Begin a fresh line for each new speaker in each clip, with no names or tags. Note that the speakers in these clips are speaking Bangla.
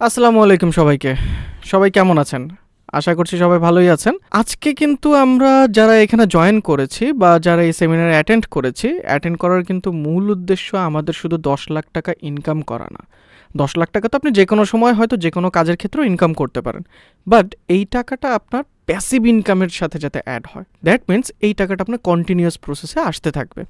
আসসালামু আলাইকুম সবাইকে। সবাই কেমন আছেন? আশা করছি সবাই ভালোই আছেন। আজকে কিন্তু আমরা যারা এখানে জয়েন করেছি বা যারা এই সেমিনারে অ্যাটেন্ড করার কিন্তু মূল উদ্দেশ্য আমাদের শুধু ১০ লাখ টাকা ইনকাম করা না। ১০ লাখ টাকা তো আপনি যেকোনো সময় হয়তো যেকোনো কাজের ক্ষেত্রেও ইনকাম করতে পারেন। বাট এই টাকাটা আপনার প্যাসিভ ইনকামের সাথে যাতে অ্যাড হয়। দ্যাট মিনস এই টাকাটা আপনার কন্টিনিউয়াস প্রসেসে আসতে থাকবে।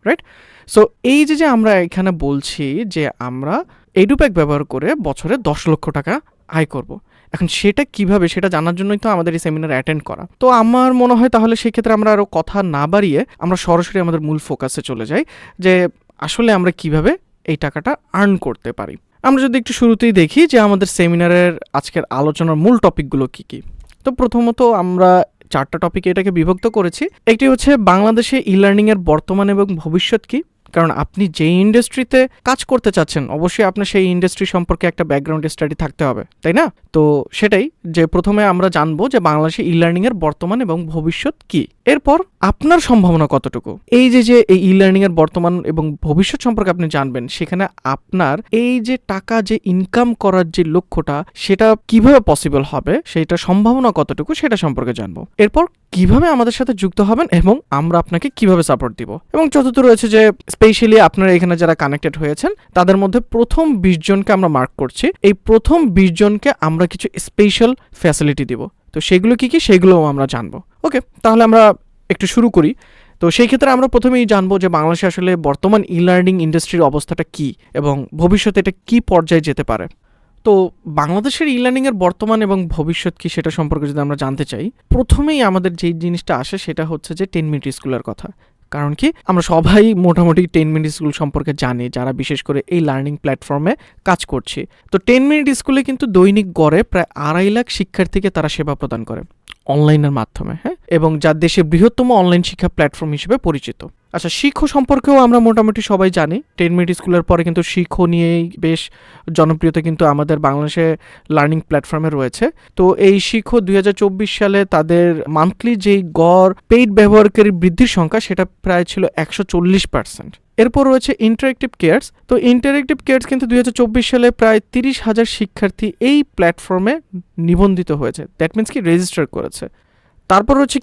রাইট? সো এই যে আমরা এখানে বলছি যে আমরা এডুপ্যাক ব্যবহার করে বছরে ১০ লক্ষ টাকা আয় করব। এখন সেটা কিভাবে সেটা জানার জন্যই তো আমাদের এই সেমিনার অ্যাটেন্ড করা। তো আমার মনে হয় তাহলে সেক্ষেত্রে আমরা আরও কথা না বাড়িয়ে আমরা সরাসরি আমাদের মূল ফোকাসে চলে যাই যে আসলে আমরা কিভাবে এই টাকাটা আর্ন করতে পারি। আমরা যদি একটু শুরুতেই দেখি যে আমাদের সেমিনারের আজকের আলোচনার মূল টপিকগুলো কী কী। তো প্রথমত আমরা 4টা টপিকে এটাকে বিভক্ত করেছি। একটি হচ্ছে বাংলাদেশে ই-লার্নিংয়ের বর্তমান এবং ভবিষ্যৎ কী, কারণ আপনি যেই ইন্ডাস্ট্রিতে কাজ করতে চাচ্ছেন অবশ্যই আপনার সেই ইন্ডাস্ট্রি সম্পর্কে একটা ব্যাকগ্রাউন্ড স্টাডি থাকতে হবে, তাই না? তো সেটাই যে প্রথমে আমরা জানবো যে বাংলাদেশে ই-লার্নিংয়ের বর্তমান এবং ভবিষ্যৎ কী। এরপর আপনার সম্ভাবনা কতটুকু, এই যে এই ই-লার্নিংয়ের বর্তমান এবং ভবিষ্যৎ সম্পর্কে আপনি জানবেন, সেখানে আপনার এই যে টাকা যে ইনকাম করার যে লক্ষ্যটা সেটা কিভাবে পসিবল হবে, সেটা সম্ভাবনা কতটুকু সেটা সম্পর্কে জানবো। এরপর কিভাবে আমাদের সাথে যুক্ত হবেন এবং আমরা আপনাকে কিভাবে সাপোর্ট দিব। এবং চতুর্থ রয়েছে যে স্পেশালি আপনারা এখানে যারা কানেক্টেড হয়েছেন তাদের মধ্যে প্রথম 20 জনকে আমরা মার্ক করছি। এই প্রথম 20 জনকে আমরা কিছু স্পেশাল ফ্যাসিলিটি দিব। তো সেগুলো কি সেগুলোও আমরা জানবো। ওকে, তাহলে আমরা একটু শুরু করি। তো সেই ক্ষেত্রে আমরা প্রথমেই জানবো যে বাংলাদেশে আসলে বর্তমান ই লার্নিং ইন্ডাস্ট্রির অবস্থাটা কী এবং ভবিষ্যতে এটা কী পর্যায়ে যেতে পারে। তো বাংলাদেশের ই লার্নিংয়ের বর্তমান এবং ভবিষ্যৎ কী সেটা সম্পর্কে যদি আমরা জানতে চাই, প্রথমেই আমাদের যেই জিনিসটা আসে সেটা হচ্ছে যে 10 মিনিট স্কুলের কথা। কারণ কি আমরা সবাই মোটামুটি 10 মিনিট স্কুল সম্পর্কে জানি, যারা বিশেষ করে এই লার্নিং প্ল্যাটফর্মে কাজ করছি। তো 10 মিনিট স্কুলে কিন্তু দৈনিক গড়ে প্রায় 2.5 লাখ শিক্ষার্থীকে তারা সেবা প্রদান করে অনলাইনের মাধ্যমে, হ্যাঁ, এবং যা দেশের বৃহত্তম অনলাইন শিক্ষা প্ল্যাটফর্ম হিসেবে পরিচিত। আচ্ছা, শিক্ষা সম্পর্কেও আমরা মোটামুটি সবাই জানি। 10 মিনিট স্কুলের পরে কিন্তু শিক্ষা নিয়েই বেশ জনপ্রিয়তা কিন্তু আমাদের বাংলাদেশে লার্নিং প্ল্যাটফর্মে রয়েছে। তো এই শিক্ষা 2024 সালে তাদের মান্থলি যেই গড় পেইড ব্যবহারকারী বৃদ্ধির সংখ্যা সেটা প্রায় ছিল 140%। এরপর রয়েছে ইন্টারেক্টিভ কেয়ার্স। তো ইন্টারেক্টিভ কেয়ার্স কিন্তু 2024 সালে প্রায় 30,000 শিক্ষার্থী এই প্ল্যাটফর্মে নিবন্ধিত হয়েছে। দ্যাট মিনস কি রেজিস্টার করেছে। তারপর রয়েছে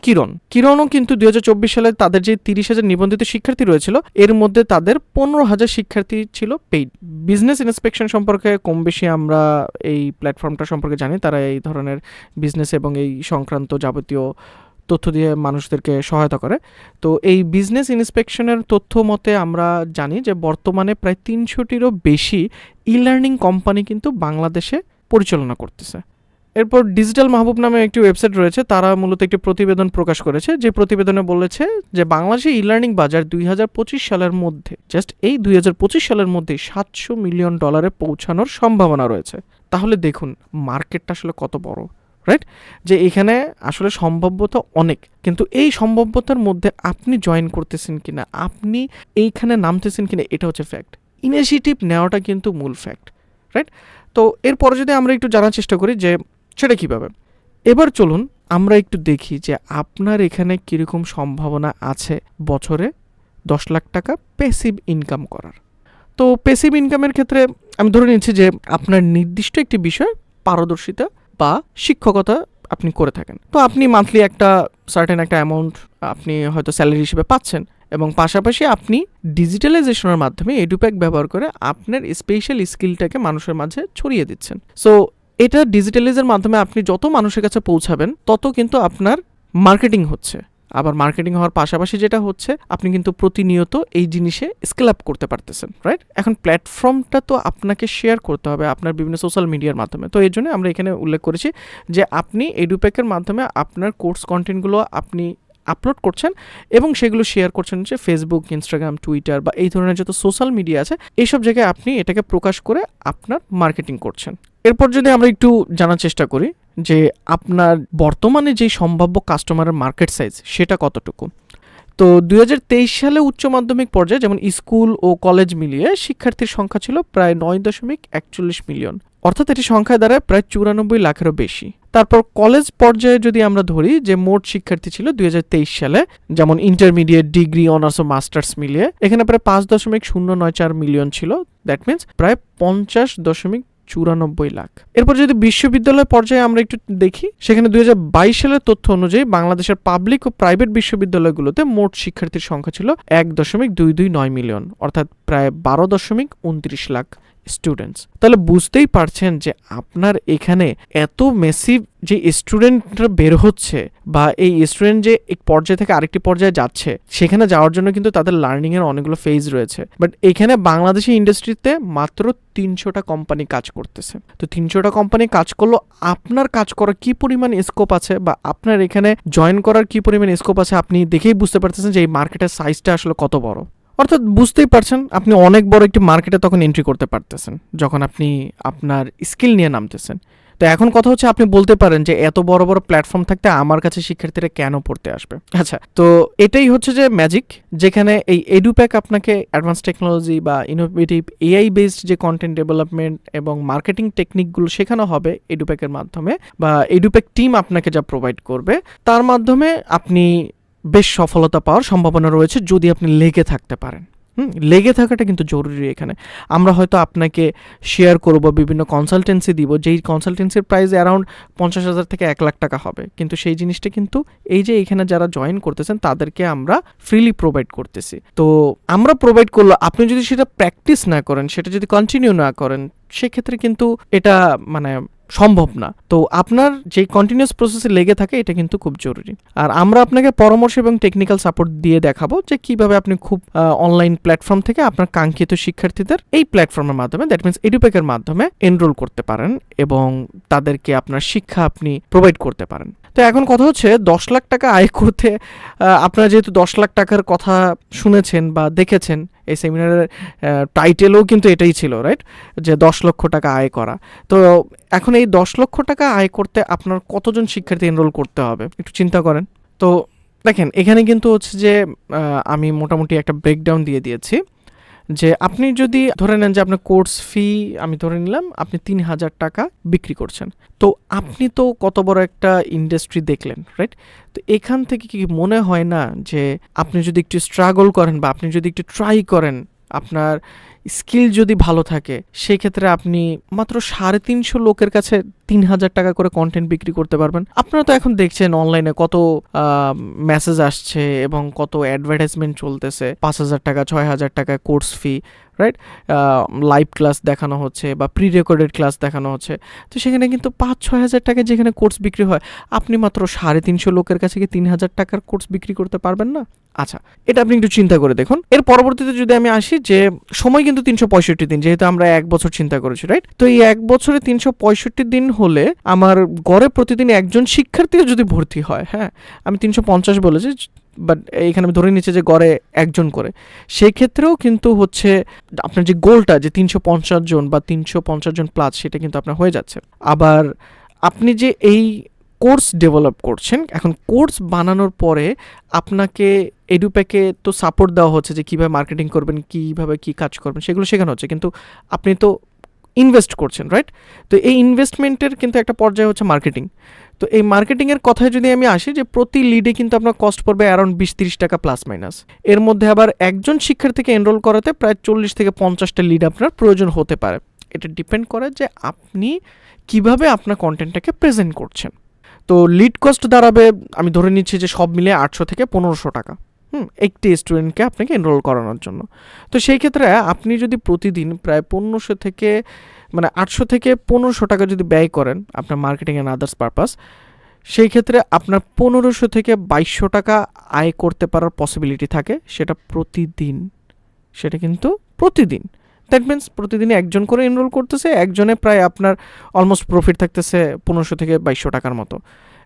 কিরণও কিন্তু 2024 সালে তাদের যে 30,000 নিবন্ধিত শিক্ষার্থী রয়েছিল এর মধ্যে তাদের 15,000 শিক্ষার্থী ছিল পেইড। বিজনেস ইন্সপেকশন সম্পর্কে কম বেশি আমরা এই প্ল্যাটফর্মটা সম্পর্কে জানি। তারা এই ধরনের বিজনেস এবং এই সংক্রান্ত যাবতীয় তথ্য দিয়ে মানুষদেরকে সহায়তা করে। তো এই বিজনেস ইন্সপেকশনের তথ্য মতে আমরা জানি যে বর্তমানে প্রায় 300টিরও বেশি ই লার্নিং কোম্পানি কিন্তু বাংলাদেশে পরিচালনা করতেছে। এরপর ডিজিটাল মাহবুব নামে একটি ওয়েবসাইট রয়েছে, তারা মূলত একটি প্রতিবেদন প্রকাশ করেছে, যে প্রতিবেদনে বলেছে যে বাংলাদেশে ই লার্নিং বাজার 2025 সালের মধ্যে, জাস্ট এই 2025 সালের মধ্যে $700 মিলিয়ন পৌঁছানোর সম্ভাবনা রয়েছে। তাহলে দেখুন মার্কেটটা আসলে কত বড়, রাইট? যে এখানে আসলে সম্ভাব্যতা অনেক, কিন্তু এই সম্ভাব্যতার মধ্যে আপনি জয়েন করতেছেন কিনা, আপনি এইখানে নামতেছেন কিনা, এটা হচ্ছে ফ্যাক্ট। ইনিশিয়েটিভ নেওয়াটা কিন্তু মূল ফ্যাক্ট, রাইট? তো এরপরে যদি আমরা একটু জানার চেষ্টা করি যে সেটা কীভাবে, এবার চলুন আমরা একটু দেখি যে আপনার এখানে কীরকম সম্ভাবনা আছে বছরে 10 লাখ টাকা প্যাসিভ ইনকাম করার। তো প্যাসিভ ইনকামের ক্ষেত্রে আমি ধরে নিচ্ছি যে আপনার নির্দিষ্ট একটি বিষয় পারদর্শিতা বা শিক্ষকতা আপনি করে থাকেন। তো আপনি মান্থলি একটা সার্টেন একটা অ্যামাউন্ট আপনি হয়তো স্যালারি হিসেবে পাচ্ছেন, এবং পাশাপাশি আপনি ডিজিটালাইজেশনের মাধ্যমে এডুপ্যাক ব্যবহার করে আপনার স্পেশাল স্কিলটাকে মানুষের মাঝে ছড়িয়ে দিচ্ছেন। সো এটা ডিজিটালাইজের মাধ্যমে আপনি যত মানুষের কাছে পৌঁছাবেন তত কিন্তু আপনার মার্কেটিং হচ্ছে। আবার মার্কেটিং হওয়ার পাশাপাশি যেটা হচ্ছে আপনি কিন্তু প্রতিনিয়ত এই জিনিসে স্কেল আপ করতে পারতেছেন, রাইট? এখন প্ল্যাটফর্মটা তো আপনাকে শেয়ার করতে হবে আপনার বিভিন্ন সোশ্যাল মিডিয়ার মাধ্যমে। তো এই জন্য আমরা এখানে উল্লেখ করেছি যে আপনি এডুপ্যাকের মাধ্যমে আপনার কোর্স কন্টেন্টগুলো আপনি আপলোড করছেন এবং সেগুলো শেয়ার করছেন যে ফেসবুক, ইনস্টাগ্রাম, টুইটার বা এই ধরনের যত সোশ্যাল মিডিয়া আছে এইসব জায়গায় আপনি এটাকে প্রকাশ করে আপনার মার্কেটিং করছেন। এরপর যদি আমরা একটু জানার চেষ্টা করি যে আপনার বর্তমানে যেই সম্ভাব্য কাস্টমারের মার্কেট সাইজ সেটা কতটুকু। তো 2023 সালে উচ্চ মাধ্যমিক পর্যায়ে যেমন স্কুল ও কলেজ মিলিয়ে শিক্ষার্থীর সংখ্যা ছিল প্রায় 9.41 মিলিয়ন, অর্থাৎ এটি সংখ্যায় দাঁড়ায় প্রায় 94 লাখেরও বেশি। তারপর কলেজ পর্যায়ে যদি আমরা ধরি যে মোট শিক্ষার্থী ছিল 2023 সালে, যেমন ইন্টারমিডিয়েট, ডিগ্রি, অনার্স ও মাস্টার্স মিলিয়ে এখানে প্রায় 5.094 মিলিয়ন ছিল। দ্যাট মিনস প্রায় 50 94 লাখ। এরপর যদি বিশ্ববিদ্যালয় পর্যায়ে আমরা একটু দেখি, সেখানে 2022 সালের তথ্য অনুযায়ী বাংলাদেশের পাবলিক ও প্রাইভেট বিশ্ববিদ্যালয়গুলোতে মোট শিক্ষার্থীর সংখ্যা ছিল 1.229 মিলিয়ন, অর্থাৎ প্রায় 12.29 লাখ স্টুডেন্টস। তাহলে বুঝতেই পারছেন যে আপনার এখানে এত মেসিভ যে স্টুডেন্টরা বের হচ্ছে বা এই স্টুডেন্ট যে এক পর্যায় থেকে আরেকটি পর্যায়ে যাচ্ছে, সেখানে যাওয়ার জন্য কিন্তু তাদের লার্নিং এর অনেকগুলো ফেজ রয়েছে। বাট এখানে বাংলাদেশি ইন্ডাস্ট্রিতে মাত্র 300টা কোম্পানি কাজ করতেছে। তো 300টা কোম্পানি কাজ করলো, আপনার কাজ করার কি পরিমাণ স্কোপ আছে বা আপনার এখানে জয়েন করার কি পরিমাণ স্কোপ আছে আপনি দেখেই বুঝতে পারতেছেন যে এই মার্কেটের সাইজটা আসলে কত বড়। অর্থাৎ বুঝতেই পারছেন আপনি অনেক বড় একটি মার্কেটে তখন এন্ট্রি করতে পারতেছেন যখন আপনি আপনার স্কিল নিয়ে নামতেছেন। তো এখন কথা হচ্ছে, আপনি বলতে পারেন যে এত বড় বড় প্ল্যাটফর্ম থাকতে আমার কাছে শিক্ষার্থীরা কেন পড়তে আসবে? আচ্ছা, তো এটাই হচ্ছে যে ম্যাজিক, যেখানে এই এডুপ্যাক আপনাকে অ্যাডভান্স টেকনোলজি বা ইনোভেটিভ এআই বেসড যে কন্টেন্ট ডেভেলপমেন্ট এবং মার্কেটিং টেকনিকগুলো শেখানো হবে এডুপ্যাকের মাধ্যমে, বা এডুপ্যাক টিম আপনাকে যা প্রোভাইড করবে তার মাধ্যমে আপনি বেশ সফলতা পাওয়ার সম্ভাবনা রয়েছে যদি আপনি লেগে থাকতে পারেন। লেগে থাকাটা কিন্তু জরুরি এখানে। আমরা হয়তো আপনাকে শেয়ার করব, বিভিন্ন কনসালটেন্সি দিব, যেই কনসালটেন্সির প্রাইস অ্যারাউন্ড 50,000 থেকে 1 লাখ টাকা হবে, কিন্তু সেই জিনিসটা কিন্তু এই যে এখানে যারা জয়েন করতেছেন তাদেরকে আমরা ফ্রিলি প্রোভাইড করতেছি। তো আমরা প্রোভাইড করলো, আপনি যদি সেটা প্র্যাকটিস না করেন, সেটা যদি কন্টিনিউ না করেন, সেক্ষেত্রে কিন্তু এটা মানে সম্ভব না। তো আপনার যে কন্টিনিউয়াস প্রসেসে লেগে থাকে এটা কিন্তু খুব জরুরি। আর আমরা আপনাকে পরামর্শ এবং টেকনিক্যাল সাপোর্ট দিয়ে দেখাবো যে কিভাবে আপনি খুব অনলাইন প্ল্যাটফর্ম থেকে আপনার কাঙ্ক্ষিত শিক্ষার্থীদের এই প্ল্যাটফর্মের মাধ্যমে, দ্যাট মিনস এডুপ্যাকের মাধ্যমে এনরোল করতে পারেন এবং তাদেরকে আপনার শিক্ষা আপনি প্রোভাইড করতে পারেন। তো এখন কথা হচ্ছে 10 লাখ টাকা আয় করতে, আপনারা যেহেতু 10 লাখ টাকার কথা শুনেছেন বা দেখেছেন, এই সেমিনারের টাইটেলও কিন্তু এটাই ছিল, রাইট, যে 10 লক্ষ টাকা আয় করা। তো এখন এই 10 লক্ষ টাকা আয় করতে আপনার কতজন শিক্ষার্থী এনরোল করতে হবে একটু চিন্তা করেন। তো দেখেন, এখানে কিন্তু হচ্ছে যে আমি মোটামুটি একটা ব্রেকডাউন দিয়ে দিয়েছি, যে আপনি যদি ধরে নেন যে আপনার কোর্স ফি আমি ধরে নিলাম আপনি 3,000 টাকা বিক্রি করছেন, তো আপনি তো কত বড় একটা ইন্ডাস্ট্রি দেখলেন, রাইট? তো এখান থেকে কি মনে হয় না যে আপনি যদি একটু স্ট্রাগল করেন বা আপনি যদি একটু ট্রাই করেন, আপনার স্কিল যদি ভালো থাকে, সেক্ষেত্রে আপনি মাত্র 350 লোকের কাছে 3,000 টাকা করে কন্টেন্ট বিক্রি করতে পারবেন। আপনারা তো এখন দেখছেন অনলাইনে কত মেসেজ আসছে এবং কত অ্যাডভার্টাইজমেন্ট চলতেছে, 5,000 টাকা 6,000 টাকা course fee, right? Live class দেখানো হচ্ছে বা প্রি রেকর্ডেড ক্লাস দেখানো হচ্ছে। তো সেখানে কিন্তু 5-6 হাজার টাকায় যেখানে কোর্স বিক্রি হয়, আপনি মাত্র 350 লোকের কাছে কি 3,000 টাকার কোর্স বিক্রি করতে পারবেন না? আচ্ছা, এটা আপনি একটু চিন্তা করে দেখুন। এর পরবর্তীতে যদি আমি আসি, যে সময় কিন্তু 365 দিন, যেহেতু আমরা 1 বছর চিন্তা করেছি, রাইট? তো এই 1 বছরে 365 দিন হলে আমার গড়ে প্রতিদিন একজন শিক্ষার্থীও যদি ভর্তি হয়, হ্যাঁ, আমি 350 বলেছি, বাট এইখানে আমি ধরে নিচ্ছি যে গড়ে একজন করে, সেই ক্ষেত্রেও কিন্তু হচ্ছে আপনার যে গোলটা যে 350 জন বা 350 জন প্লাস, সেটা কিন্তু আপনার হয়ে যাচ্ছে। আবার আপনি যে এই কোর্স ডেভেলপ করছেন, এখন কোর্স বানানোর পরে আপনাকে এডুপ্যাকে তো সাপোর্ট দেওয়া হচ্ছে যে কীভাবে মার্কেটিং করবেন, কীভাবে কী কাজ করবেন, সেগুলো শেখানো হচ্ছে, কিন্তু আপনি তো ইনভেস্ট করছেন, রাইট? তো এই ইনভেস্টমেন্টের কিন্তু একটা পর্যায়ে হচ্ছে মার্কেটিং। তো এই মার্কেটিংয়ের কথায় যদি আমি আসি, যে প্রতি লিডে কিন্তু আপনার কস্ট পড়বে অ্যারাউন্ড 20-30 টাকা প্লাস মাইনাস। এর মধ্যে আবার একজন শিক্ষার্থীকে এনরোল করাতে প্রায় 40 থেকে 50টা লিড আপনার প্রয়োজন হতে পারে। এটা ডিপেন্ড করে যে আপনি কিভাবে আপনার কন্টেন্টটাকে প্রেজেন্ট করছেন। তো লিড কস্ট দাঁড়াবে, আমি ধরে নিচ্ছি যে সব মিলে 800 থেকে 1500 টাকা একটি স্টুডেন্টকে আপনাকে এনরোল করানোর জন্য। তো সেই ক্ষেত্রে আপনি যদি প্রতিদিন প্রায় 1500 থেকে 800 থেকে 1500 টাকা যদি ব্যয় করেন আপনার মার্কেটিং অ্যান্ড আদার্স পারপাস, সেই ক্ষেত্রে আপনার 1500 থেকে 2200 টাকা আয় করতে পারার পসিবিলিটি থাকে, সেটা প্রতিদিন, সেটা কিন্তু প্রতিদিন। দ্যাট মিনস প্রতিদিনই একজন করে এনরোল করতেছে, একজনে প্রায় আপনার অলমোস্ট প্রফিট থাকতেছে 1500 থেকে 2200 টাকার মতো।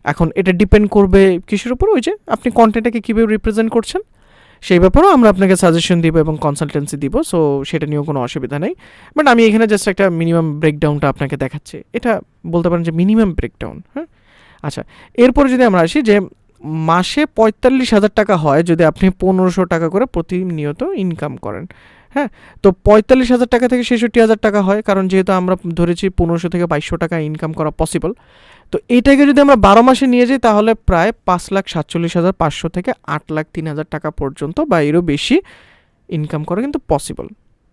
এখন এটা ডিপেন্ড করবে কিসের উপর, ওই যে আপনি কন্টেন্টটাকে কীভাবে রিপ্রেজেন্ট করছেন সেই ব্যাপারেও আমরা আপনাকে সাজেশন দিব এবং কনসালটেন্সি দিব, সো সেটা নিয়েও কোনো অসুবিধা নেই। বাট আমি এখানে জাস্ট একটা মিনিমাম ব্রেকডাউনটা আপনাকে দেখাচ্ছি, এটা বলতে পারেন যে মিনিমাম ব্রেকডাউন। হ্যাঁ, আচ্ছা, এরপরে যদি আমরা আসি, যে মাসে 45,000 টাকা হয় যদি আপনি 1500 টাকা করে প্রতিনিয়ত ইনকাম করেন। হ্যাঁ, তো 45,000 টাকা থেকে 66,000 টাকা হয়, কারণ যেহেতু আমরা ধরেছি 1500 থেকে 2200 টাকা ইনকাম করা পসিবল। তো এটাকে যদি আমরা 12 মাসে নিয়ে যাই, তাহলে প্রায় 5,47,500 থেকে 8,03,000 টাকা পর্যন্ত বা এরও বেশি ইনকাম করা কিন্তু পসিবল।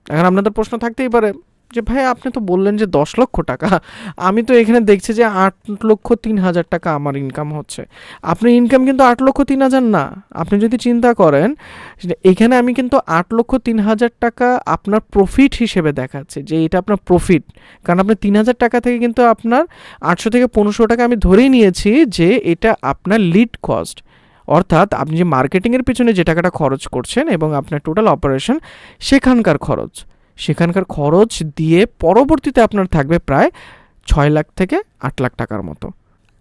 এখন আপনাদের প্রশ্ন থাকতেই পারে যে ভাই আপনি তো বললেন যে 10 লক্ষ টাকা, আমি তো এখানে দেখছি যে 8,03,000 টাকা আমার ইনকাম হচ্ছে। আপনার ইনকাম কিন্তু 8,03,000 না। আপনি যদি চিন্তা করেন এখানে আমি কিন্তু 8,03,000 টাকা আপনার প্রফিট হিসেবে দেখাচ্ছে যে এটা আপনার প্রফিট, কারণ আপনার 3,000 টাকা থেকে কিন্তু আপনার 800 থেকে 1500 টাকা আমি ধরেই নিয়েছি যে এটা আপনার লিড কস্ট, অর্থাৎ আপনি যে মার্কেটিংয়ের পিছনে যে টাকাটা খরচ করছেন এবং আপনার টোটাল অপারেশন সেখানকার খরচ দিয়ে পরবর্তীতে আপনার থাকবে প্রায় 6 লাখ থেকে 8 লাখ টাকার মতো।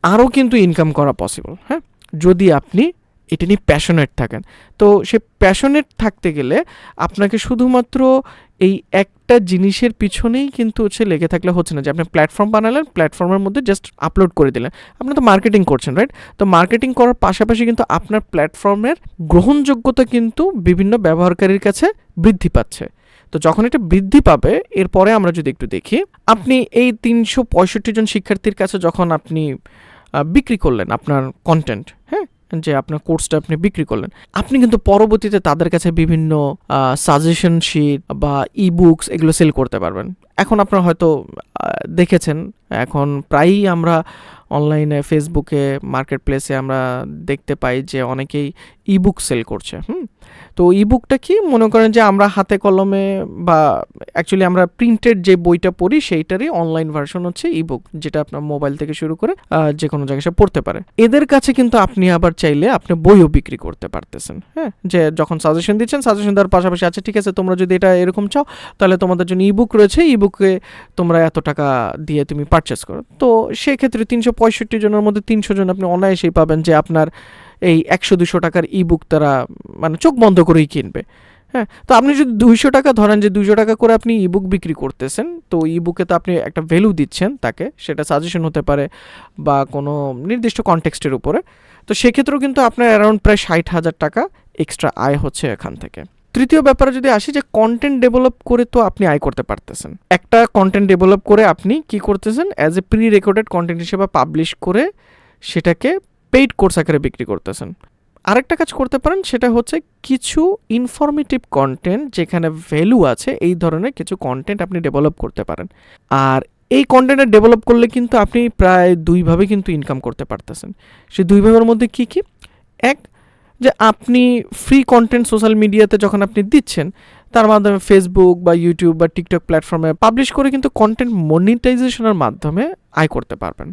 আরও কিন্তু ইনকাম করা পসিবল, হ্যাঁ, যদি আপনি এটা নিয়ে প্যাশনেট থাকেন। তো সে প্যাশনেট থাকতে গেলে আপনাকে শুধুমাত্র এই একটা জিনিসের পিছনেই কিন্তু লেগে থাকলে হচ্ছে না, যে আপনি প্ল্যাটফর্ম বানালেন, প্ল্যাটফর্মের মধ্যে জাস্ট আপলোড করে দিলেন, আপনি তো মার্কেটিং করছেন, রাইট? তো মার্কেটিং করার পাশাপাশি কিন্তু আপনার প্ল্যাটফর্মের গ্রহণযোগ্যতা কিন্তু বিভিন্ন ব্যবহারকারীর কাছে বৃদ্ধি পাচ্ছে। তো যখন এটা বৃদ্ধি পাবে, এরপরে আমরা যদি একটু দেখি, আপনি এই 365 জন শিক্ষার্থীর কাছে যখন আপনি বিক্রি করলেন আপনার কন্টেন্ট, হ্যাঁ, যে আপনার কোর্সটা আপনি বিক্রি করলেন, আপনি কিন্তু পরবর্তীতে তাদের কাছে বিভিন্ন সাজেশন শিট বা ই বুকস এগুলো সেল করতে পারবেন। এখন আপনারা হয়তো দেখেছেন, এখন প্রায়ই আমরা অনলাইনে ফেসবুকে মার্কেট প্লেসে আমরা দেখতে পাই যে অনেকেই ইবুক সেল করছে। তো ইবুকটা কি, মনে করেন যে আমরা হাতে কলমে বা অ্যাকচুয়ালি আমরা প্রিন্টেড যে বইটা পড়ি সেইটারই অনলাইন ভার্সন হচ্ছে ইবুক, যেটা আপনার মোবাইল থেকে শুরু করে যে কোনো জায়গায় সে পড়তে পারে। এদের কাছে কিন্তু আপনি আবার চাইলে আপনি বইও বিক্রি করতে পারতেছেন, হ্যাঁ, যে যখন সাজেশন দিচ্ছেন, সাজেশন দেওয়ার পাশাপাশি আচ্ছা ঠিক আছে তোমরা যদি এটা এরকম চাও তাহলে তোমাদের জন্য ইবুক রয়েছে, ইবুকে তোমরা এত টাকা দিয়ে তুমি পারচেস করো। তো সেক্ষেত্রে 365 জনের মধ্যে 300 জন আপনি অনায়াসেই পাবেন যে আপনার এই 100-200 টাকার ইবুক তারা মানে চোখ বন্ধ করেই কিনবে, হ্যাঁ। তো আপনি যদি 200 টাকা ধরেন, যে 200 টাকা করে আপনি ইবুক বিক্রি করতেছেন, তো ইবুকে তো আপনি একটা ভ্যালু দিচ্ছেন তাকে, সেটা সাজেশন হতে পারে বা কোনো নির্দিষ্ট কনটেক্সটের উপরে। তো সেক্ষেত্রেও কিন্তু আপনার অ্যারাউন্ড প্রায় 60,000 টাকা এক্সট্রা আয় হচ্ছে এখান থেকে। তৃতীয় ব্যাপারে যদি আসি, যে কন্টেন্ট ডেভেলপ করে তো আপনি আয় করতে পারতেছেন। একটা কন্টেন্ট ডেভেলপ করে আপনি কি করতেছেন, as a pre recorded content হিসেবে পাবলিশ করে সেটাকে পেইড কোর্স আকারে বিক্রি করতেছেন। আরেকটা কাজ করতে পারেন, সেটা হচ্ছে কিছু ইনফরমেটিভ কন্টেন্ট যেখানে ভ্যালু আছে, এই ধরনের কিছু কন্টেন্ট আপনি ডেভেলপ করতে পারেন। আর এই কন্টেন্টটা ডেভেলপ করলে কিন্তু আপনি প্রায় দুইভাবে কিন্তু ইনকাম করতে পারতেছেন। সেই দুই ভাবের মধ্যে কি কি? এক, যে আপনি ফ্রি কন্টেন্ট সোশ্যাল মিডিয়াতে যখন আপনি দিচ্ছেন, তার মাধ্যমে ফেসবুক বা ইউটিউব বা টিকটক প্ল্যাটফর্মে পাবলিশ করে কিন্তু কন্টেন্ট মনিটাইজেশনের মাধ্যমে আয় করতে পারবেন।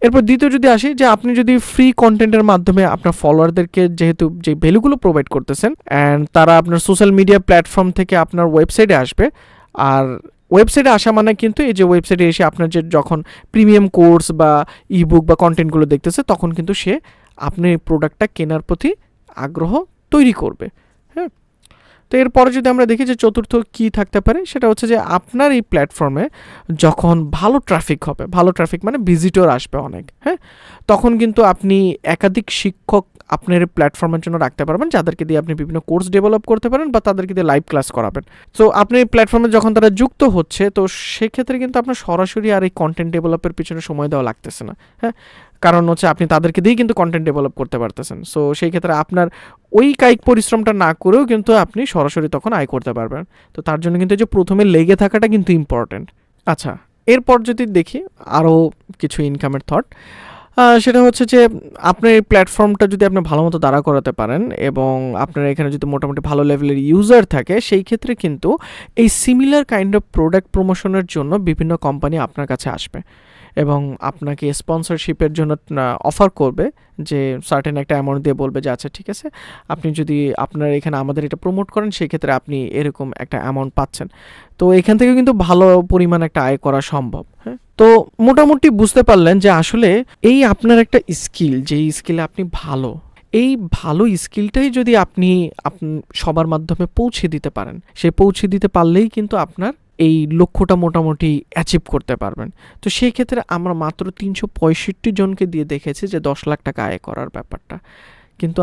এরপর দ্বিতীয় যদি আসি, যে আপনি যদি ফ্রি কন্টেন্টের মাধ্যমে আপনার ফলোয়ারদেরকে যেহেতু যে ভ্যালুগুলো প্রোভাইড করতেছেন, অ্যান্ড তারা আপনার সোশ্যাল মিডিয়া প্ল্যাটফর্ম থেকে আপনার ওয়েবসাইটে আসবে, আর ওয়েবসাইটে আসা মানে কিন্তু এই যে ওয়েবসাইটে এসে আপনার যে যখন প্রিমিয়াম কোর্স বা ইবুক বা কন্টেন্টগুলো দেখতেছে, তখন কিন্তু সে আপনার এই প্রোডাক্টটা কেনার প্রতি আগ্রহ তৈরি করবে, হ্যাঁ। তো এরপরে যদি আমরা দেখি যে চতুর্থ কি থাকতে পারে, সেটা হচ্ছে যে আপনার এই প্ল্যাটফর্মে যখন ভালো ট্রাফিক হবে, ভালো ট্রাফিক মানে ভিজিটর আসবে অনেক, হ্যাঁ, তখন কিন্তু আপনি একাধিক শিক্ষক আপনার প্ল্যাটফর্মের জন্য রাখতে পারবেন, যাদেরকে দিয়ে আপনি বিভিন্ন কোর্স ডেভেলপ করতে পারেন বা তাদেরকে দিয়ে লাইভ ক্লাস করাবেন। তো আপনি এই প্ল্যাটফর্মে যখন তারা যুক্ত হচ্ছে, তো সেক্ষেত্রে কিন্তু আপনার সরাসরি আর এই কন্টেন্ট ডেভেলপের পিছনে সময় দেওয়া লাগতেছে না, হ্যাঁ, কারণ হচ্ছে আপনি তাদেরকে দিয়েই কিন্তু কন্টেন্ট ডেভেলপ করতে পারতেছেন। সো সেই ক্ষেত্রে আপনার ওই কায়িক পরিশ্রমটা না করেও কিন্তু আপনি সরাসরি তখন আয় করতে পারবেন। তো তার জন্য কিন্তু যে প্রথমে লেগে থাকাটা কিন্তু ইম্পর্টেন্ট। আচ্ছা, এরপর যদি দেখি আরও কিছু ইনকামের থট, সেটা হচ্ছে যে আপনার এই প্ল্যাটফর্মটা যদি আপনি ভালো মতো দাঁড়া করাতে পারেন এবং আপনার এখানে যদি মোটামুটি ভালো লেভেলের ইউজার থাকে, সেই ক্ষেত্রে কিন্তু এই সিমিলার কাইন্ড অফ প্রোডাক্ট প্রমোশনের জন্য বিভিন্ন কোম্পানি আপনার কাছে আসবে এবং আপনাকে স্পন্সরশিপের জন্য অফার করবে, যে সার্টেন একটা অ্যামাউন্ট দিয়ে বলবে যে আচ্ছা ঠিক আছে, আপনি যদি আপনার এখানে আমাদের এটা প্রমোট করেন, সেই ক্ষেত্রে আপনি এরকম একটা অ্যামাউন্ট পাচ্ছেন। তো এখান থেকে কিন্তু ভালো পরিমাণ একটা আয় করা সম্ভব, হ্যাঁ। তো মোটামুটি বুঝতে পারলেন যে আসলে এই আপনার একটা স্কিল, যেই স্কিলে আপনি ভালো, এই ভালো স্কিলটাই যদি আপনি সবার মাধ্যমে পৌঁছে দিতে পারেন, সে পৌঁছে দিতে পারলেই কিন্তু আপনার এই লক্ষ্যটা মোটামুটি অ্যাচিভ করতে পারবেন। তো সেই ক্ষেত্রে আমরা মাত্র 365 জনকে দিয়ে দেখেছি যে 10 লাখ টাকা আয় করার ব্যাপারটা। কিন্তু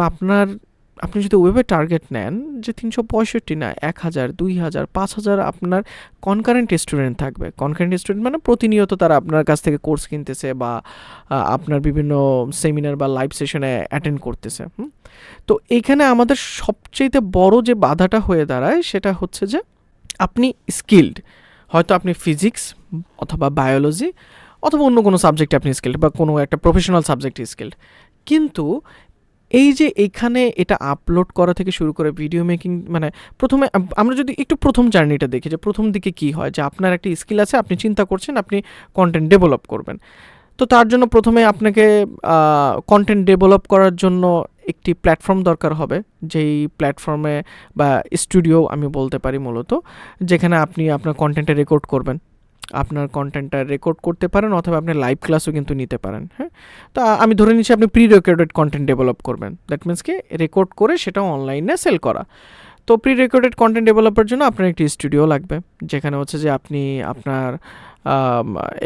আপনি যদি ওয়েবে টার্গেট নেন যে 365 না, 1000, 2000, 5000 আপনার কনকারেন্ট স্টুডেন্ট থাকবে। কনকারেন্ট স্টুডেন্ট মানে প্রতিনিয়ত তারা আপনার কাছ থেকে কোর্স কিনতেছে বা আপনার বিভিন্ন সেমিনার বা লাইভ সেশনে অ্যাটেন্ড করতেছে। তো এইখানে আমাদের সবচেয়ে বড় যে বাধাটা হয়ে দাঁড়ায়, সেটা হচ্ছে যে আপনি স্কিলড, হয়তো আপনি ফিজিক্স অথবা বায়োলজি অথবা অন্য কোনো সাবজেক্টে আপনি স্কিল্ড বা কোনো একটা প্রফেশনাল সাবজেক্টে স্কিল্ড, কিন্তু এই যে এইখানে এটা আপলোড করা থেকে শুরু করে ভিডিও মেকিং, মানে প্রথমে আমরা যদি একটু প্রথম জার্নিটা দেখি যে প্রথম দিকে কি হয়, যে আপনার একটা স্কিল আছে, আপনি চিন্তা করছেন আপনি কন্টেন্ট ডেভেলপ করবেন। তো তার জন্য প্রথমে আপনাকে কন্টেন্ট ডেভেলপ করার জন্য একটি প্ল্যাটফর্ম দরকার হবে, যেই প্ল্যাটফর্মে বা স্টুডিও আমি বলতে পারি মূলত, যেখানে আপনি আপনার কন্টেন্টটা রেকর্ড করবেন। আপনার কন্টেন্টটা রেকর্ড করতে পারেন অথবা আপনি লাইভ ক্লাসও কিন্তু নিতে পারেন। হ্যাঁ, তো আমি ধরে নিচ্ছি আপনি প্রি রেকর্ডেড কন্টেন্ট ডেভেলপ করবেন, দ্যাট মিনস কি রেকর্ড করে সেটা অনলাইনে সেল করা। তো প্রি রেকর্ডেড কন্টেন্ট ডেভেলপের জন্য আপনার একটি স্টুডিও লাগবে, যেখানে হচ্ছে যে আপনি আপনার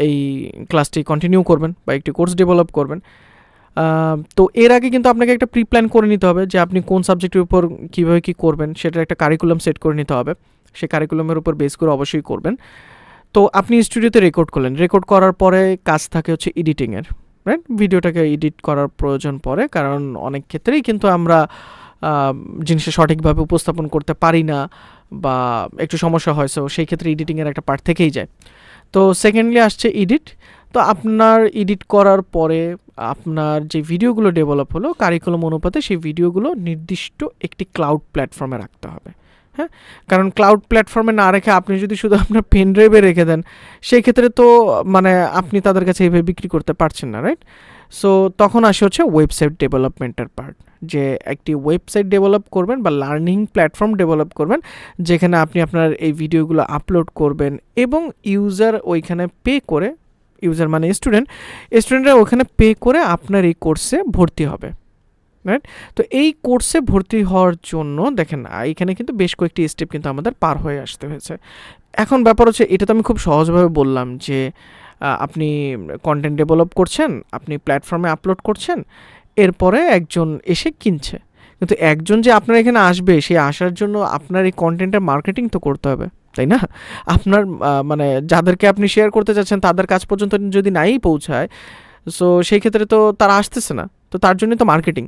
এই ক্লাসটি কন্টিনিউ করবেন বা একটি কোর্স ডেভেলপ করবেন। তো এর আগে কিন্তু আপনাকে একটা প্রি প্ল্যান করে নিতে হবে যে আপনি কোন সাবজেক্টের উপর কীভাবে কী করবেন, সেটার একটা কারিকুলাম সেট করে নিতে হবে। সেই কারিকুলামের উপর বেস করে অবশ্যই করবেন। তো আপনি স্টুডিওতে রেকর্ড করলেন, রেকর্ড করার পরে কাজ থাকে হচ্ছে এডিটিংয়ের, রাইট? ভিডিওটাকে এডিট করার প্রয়োজন পড়ে, কারণ অনেক ক্ষেত্রেই কিন্তু আমরা জিনিসটা সঠিকভাবে উপস্থাপন করতে পারি না বা একটু সমস্যা হয়, সো সেই ক্ষেত্রে এডিটিংয়ের একটা পার্ট থেকেই যায়। তো সেকেন্ডলি আসছে এডিট। তো আপনার এডিট করার পরে আপনার যে ভিডিওগুলো ডেভেলপ হলো কারিকুলাম অনুপাতে, সেই ভিডিওগুলো নির্দিষ্ট একটি ক্লাউড প্ল্যাটফর্মে রাখতে হবে। হ্যাঁ, কারণ ক্লাউড প্ল্যাটফর্মে না রেখে আপনি যদি শুধু আপনার পেন ড্রাইভে রেখে দেন, সেই ক্ষেত্রে তো মানে আপনি তাদের কাছে এইভাবে বিক্রি করতে পারছেন না, রাইট? সো তখন আসে হচ্ছে ওয়েবসাইট ডেভেলপমেন্টের পার্ট, যে একটি ওয়েবসাইট ডেভেলপ করবেন বা লার্নিং প্ল্যাটফর্ম ডেভেলপ করবেন, যেখানে আপনি আপনার এই ভিডিওগুলো আপলোড করবেন এবং ইউজার ওইখানে পে করে, ইউজার মানে স্টুডেন্টরা ওখানে পে করে আপনার এই কোর্সে ভর্তি হবে, রাইট? তো এই কোর্সে ভর্তি হওয়ার জন্য দেখেন এখানে কিন্তু বেশ কয়েকটি স্টেপ কিন্তু আমাদের পার হয়ে আসতে হয়েছে। এখন ব্যাপার হচ্ছে, এটা তো আমি খুব সহজভাবে বললাম যে আপনি কন্টেন্ট ডেভেলপ করছেন, আপনি প্ল্যাটফর্মে আপলোড করছেন, এরপরে একজন এসে কিনছে। কিন্তু একজন যে আপনার এখানে আসবে, সেই আসার জন্য আপনার এই কন্টেন্টের মার্কেটিং তো করতে হবে, তাই না? আপনার মানে যাদেরকে আপনি শেয়ার করতে চাচ্ছেন তাদের কাছ পর্যন্ত যদি নাই পৌঁছায়, সো সেই ক্ষেত্রে তো তারা আসতেছে না। তো তার জন্যই তো মার্কেটিং।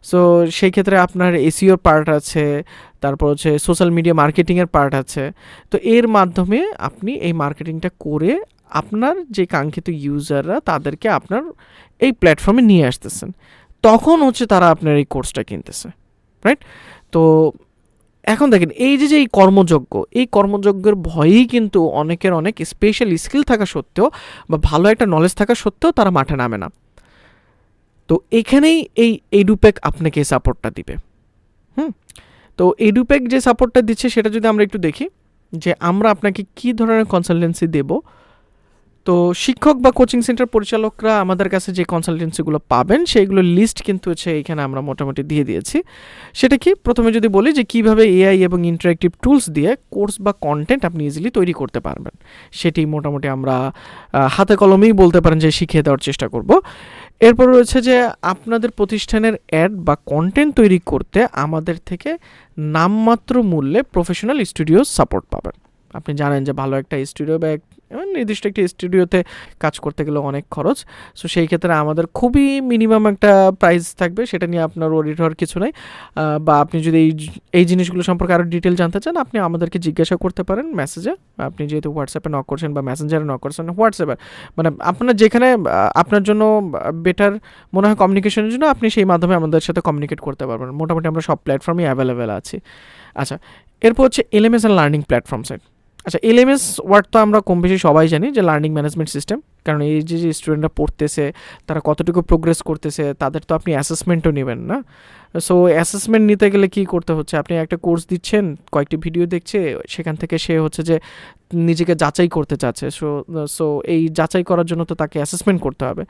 সো সেই ক্ষেত্রে আপনার এসইওর পার্ট আছে, তারপর হচ্ছে সোশ্যাল মিডিয়া মার্কেটিংয়ের পার্ট আছে। তো এর মাধ্যমে আপনি এই মার্কেটিংটা করে আপনার যে কাঙ্ক্ষিত ইউজাররা তাদেরকে আপনার এই প্ল্যাটফর্মে নিয়ে আসতেছেন, তখন হচ্ছে তারা আপনার এই কোর্সটা কিনতেছে, রাইট? তো এখন দেখেন এই যে এই কর্মযজ্ঞের ভয়েই কিন্তু অনেকের অনেক স্পেশাল স্কিল থাকা সত্ত্বেও বা ভালো একটা নলেজ থাকা সত্ত্বেও তারা মাঠে নামে না। তো এখানেই এই এডুপ্যাক আপনাকে সাপোর্টটা দিবে। তো এডুপ্যাক যে সাপোর্টটা দিচ্ছে সেটা যদি আমরা একটু দেখি, যে আমরা আপনাকে কী ধরনের কনসালটেন্সি দেব। তো শিক্ষক বা কোচিং সেন্টার পরিচালকরা আমাদের কাছে যে কনসালটেন্সিগুলো পাবেন সেইগুলোর লিস্ট কিন্তু হচ্ছে এখানে আমরা মোটামুটি দিয়ে দিয়েছি। সেটা কি, প্রথমে যদি বলি যে কীভাবে এআই এবং ইন্টারেক্টিভ টুলস দিয়ে কোর্স বা কন্টেন্ট আপনি ইজিলি তৈরি করতে পারবেন, সেটি মোটামুটি আমরা হাতে কলমেই বলতে পারেন যে শিখিয়ে দেওয়ার চেষ্টা করব। এরপর রয়েছে যে আপনাদের প্রতিষ্ঠানের অ্যাড বা কন্টেন্ট তৈরি করতে আমাদের থেকে নামমাত্র মূল্যে প্রফেশনাল স্টুডিও সাপোর্ট পাবেন। আপনি জানেন যে ভালো একটা স্টুডিও বা নির্দিষ্ট একটি স্টুডিওতে কাজ করতে গেলে অনেক খরচ। সো সেই ক্ষেত্রে আমাদের খুবই মিনিমাম একটা প্রাইস থাকবে, সেটা নিয়ে আপনার ওরিড হওয়ার কিছু নেই। বা আপনি যদি এই জিনিসগুলো সম্পর্কে আরও ডিটেল জানতে চান, আপনি আমাদেরকে জিজ্ঞাসা করতে পারেন মেসেজে। আপনি যেহেতু হোয়াটসঅ্যাপে নক করছেন বা মেসেঞ্জারে নক করছেন, হোয়াটসঅ্যাপে মানে আপনার যেখানে আপনার জন্য বেটার মনে হয় কমিউনিকেশনের জন্য, আপনি সেই মাধ্যমে আমাদের সাথে কমিউনিকেট করতে পারবেন। মোটামুটি আমরা সব প্ল্যাটফর্মে অ্যাভেলেবেল আছি। আচ্ছা, এরপর হচ্ছে LMS and learning platform site. আচ্ছা, এলএমএস ওয়ার্ড তো আমরা কম বেশি সবাই জানি যে লার্নিং ম্যানেজমেন্ট সিস্টেম। কারণ এই যে স্টুডেন্টরা পড়তেছে তারা কতটুকু প্রোগ্রেস করতেছে তাদের তো আপনি অ্যাসেসমেন্টও নেবেন না। সো অ্যাসেসমেন্ট নিতে গেলে কী করতে হচ্ছে, আপনি একটা কোর্স দিচ্ছেন, কয়েকটি ভিডিও দেখছে, সেখান থেকে সে হচ্ছে যে নিজেকে যাচাই করতে চাচ্ছে। সো এই যাচাই করার জন্য তো তাকে অ্যাসেসমেন্ট করতে হবে।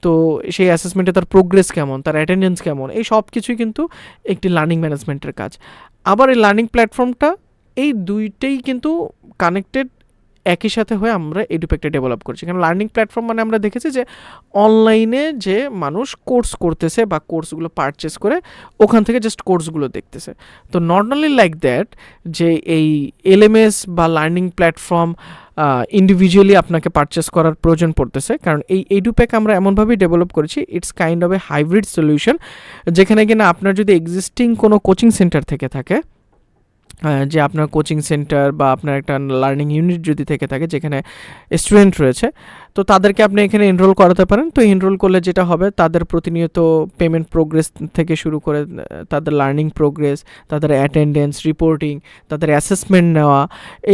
তো সেই অ্যাসেসমেন্টে তার প্রোগ্রেস কেমন, তার অ্যাটেন্ডেন্স কেমন, এই সব কিছুই কিন্তু একটি লার্নিং ম্যানেজমেন্টের কাজ। আবার এই লার্নিং প্ল্যাটফর্মটা এই দুইটাই কিন্তু কানেক্টেড একই সাথে হয়ে আমরা এডুপ্যাকটা ডেভেলপ করছি। কারণ লার্নিং প্ল্যাটফর্ম মানে আমরা দেখেছি যে অনলাইনে যে মানুষ কোর্স করতেছে বা কোর্সগুলো পারচেস করে ওখান থেকে জাস্ট কোর্সগুলো দেখতেছে। তো নট অনলি লাইক দ্যাট যে এই এলএমএস বা লার্নিং প্ল্যাটফর্ম ইন্ডিভিজুয়ালি আপনাকে পারচেস করার প্রয়োজন পড়তেছে, কারণ এই এডুপ্যাক আমরা এমনভাবেই ডেভেলপ করেছি, it's kind of A hybrid solution, যেখানে কিনা আপনার যদি এক্সিস্টিং কোনো কোচিং সেন্টার থেকে থাকে যে আপনার কোচিং সেন্টার বা আপনার একটা লার্নিং ইউনিট যদি থেকে থাকে যেখানে স্টুডেন্ট রয়েছে, তো তাদেরকে আপনি এখানে এনরোল করাতে পারেন। তো এনরোল করলে যেটা হবে, তাদের প্রতিনিয়ত পেমেন্ট প্রোগ্রেস থেকে শুরু করে তাদের লার্নিং প্রোগ্রেস, তাদের অ্যাটেন্ডেন্স রিপোর্টিং, তাদের অ্যাসেসমেন্ট নেওয়া,